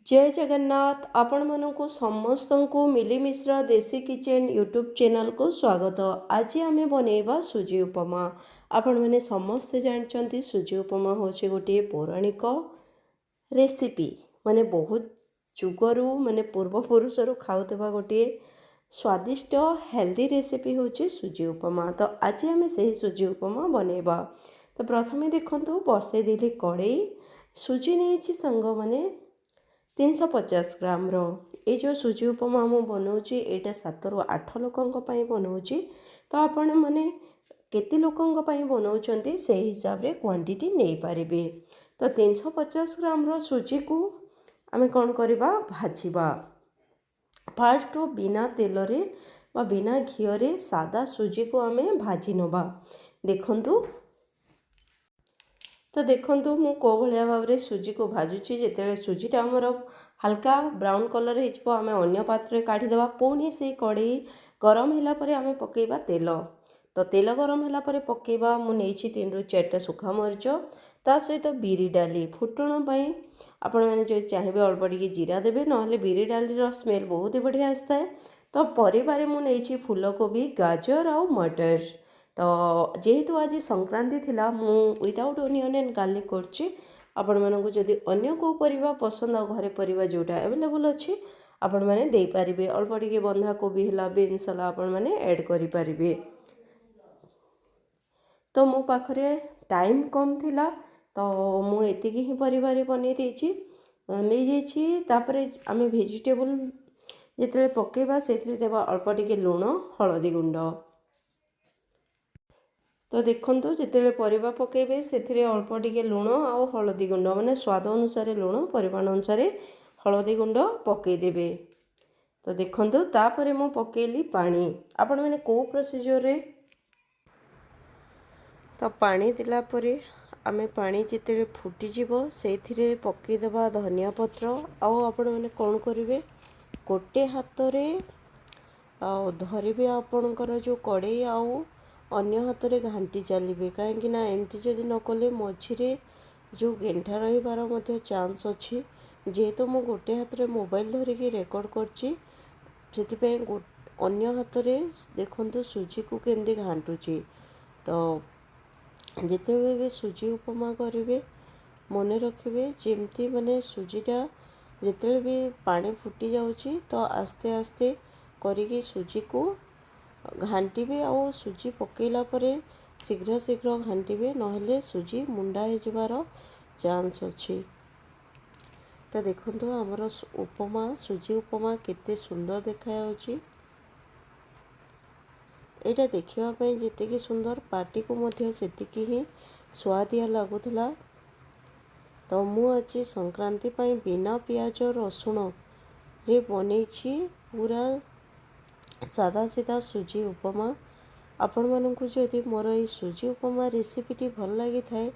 जय जगन्नाथ आपण मानू समस्त को मिली मिश्रा देसी किचन यूट्यूब चैनल को स्वागत। आज आम बनैबा सुजी उपमा। आपण मैंने समस्ते जानते सुजी उपमा हूँ गोटे पौराणिक रेसिपी माने बहुत जुगरू माने पूर्वपुरुषर खाऊवा गोटे स्वादिष्ट हेल्दी रेसिपी हूँ सुजी उपमा। तो आज आम से सुजी उपमा बनैबा। तो प्रथमे देखु बसई देली कड़े सुजी नहीं सांग मैंने 350 ग्राम ये जो सुजी उपमा मु बनाऊँगी यहाँ 7 ରୁ 8 लोकों बनाऊँगी। तो आपण मैंने केते लोकों बनाऊँच से हिसाब रे क्वांटिटी नहीं पारे। तो 350 ग्राम सुजी को आमे कौन करवा भाजवा। फास्ट बिना तेल रे बिना घी रे सादा सुजी को आमे भाजी नवा। देखंतु तो देखंतु मु को भलिया भाव रे सुजी को भाजुची। जेतेले सुजीटा हमर हल्का ब्राउन कलर हो आमे अन्य पात्र काढ़ी देबा। पुणी से कड़ाई गरम होला परे आमे पकेबा तेल। तो तेल गरम होला परे पकेबा मु नेछि 3 ରୁ 4टा सुखा मरीच ता सहित बिरी डाली फुटण पई आपण माने जो चाहिबे अल्प टिके जीरा देबे नहले बिरी डाली रो स्मेल बहुत बढ़िया आस्ता है। तो परिवारे मु नेछि फूलकोबी गाजर और मटर। तो जेहेतु आज संक्रांति थिला मु विदाउट ओनियन एंड गार्लिक करछि। आपण मानकु जदि अन्य को परिबा पसंद आ घरे परिबा जोटा अवेलेबल अछि आपण माने देई परिबे। अल्प टिके बंधा कोबी हला बीन्स हला आपण माने ऐड करि परिबे। तो मो पाखरे टाइम कम थिला तो मु एतिकी ही परिवारे बनै देछि नै जेछि। तापरे आमे वेजिटेबल जेतले पकेबा सेतले देबा अल्प टिके लूण हळदी गुंड। तो देखंतु जिते परिबा पकेबे सेथिरे अल्प टिके लूण आउ हळदी गुंड माने स्वाद अनुसार लूण परिमाण अनुसार हळदी गुंड पकई देबे। तो देखंतु तापरे मु पकेली पानी आपण माने को प्रोसीजर रे। तो पानी दिला परे आमे पानी जिते फुटी जीवो सेथिरे पकई देबा धनिया पत्र आउ आपण माने कोन करिवे गोटे हाथ रे धरिबे आपणकर जो कड़े आउ अन्य हाथ रे घांटी चलिए कहीं एमती जदि न कले मझिरे जो गेंठा रहीबार मध्य चांस अच्छी। जेहेतु मु गोटे हाथ रे मोबाइल धरिकी रेकर्ड करछि सेतिपय अन्य हाथ रे देखंतु सुजी को केमती घांटुची। तो जितेबेले भी सुजी उपमा करिवे मने रखिबे जेमती माने सुजीटा जितेबेले भी पानी फुटी जाउची तो आस्ते आस्ते करिकी सुजी को घांटीबे और सुजी पकेला परे शीघ्र शीघ्र घांटीबे नहले सुजी मुंडा हो जिबार चांस अच्छी। तो देखंतु हमर उपमा सुजी उपमा केते सुंदर देखा जाउची। एटा देखिबा पई जेतेकी सुंदर पार्टी को मध्य सेतिकी ही स्वादिया लागुथला। तो मु आज संक्रांति पई बिना पियाज रसुण रे बनेछि पूरा सादा सीधा सुजी उपमा। आपण मानकु जदि मोर ये सुजी उपमा रेसिपीटी भल लगी थाए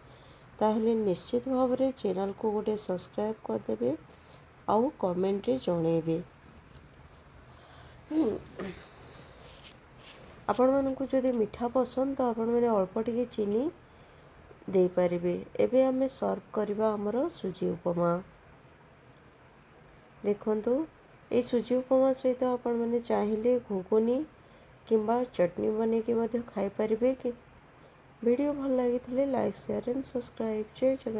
ताहले निश्चित भाव रे चैनल को गोटे सब्सक्राइब कर देबे आउ कमेंट रे जणेबे। आपण मानकु जदि मीठा पसंद तो आपण माने अल्प टिके चीनी दे पारिबे। एबे हमें सर्व करबा हमर सुजी उपमा। देखंतु ये सुजी उपमा सहित आपण मैंने चाहिए घुगुनी किंबा चटनी बने के खाई पारिबे कि। वीडियो भल लगी लाइक शेयर एंड सब्सक्राइब। जय जगन्नाथ।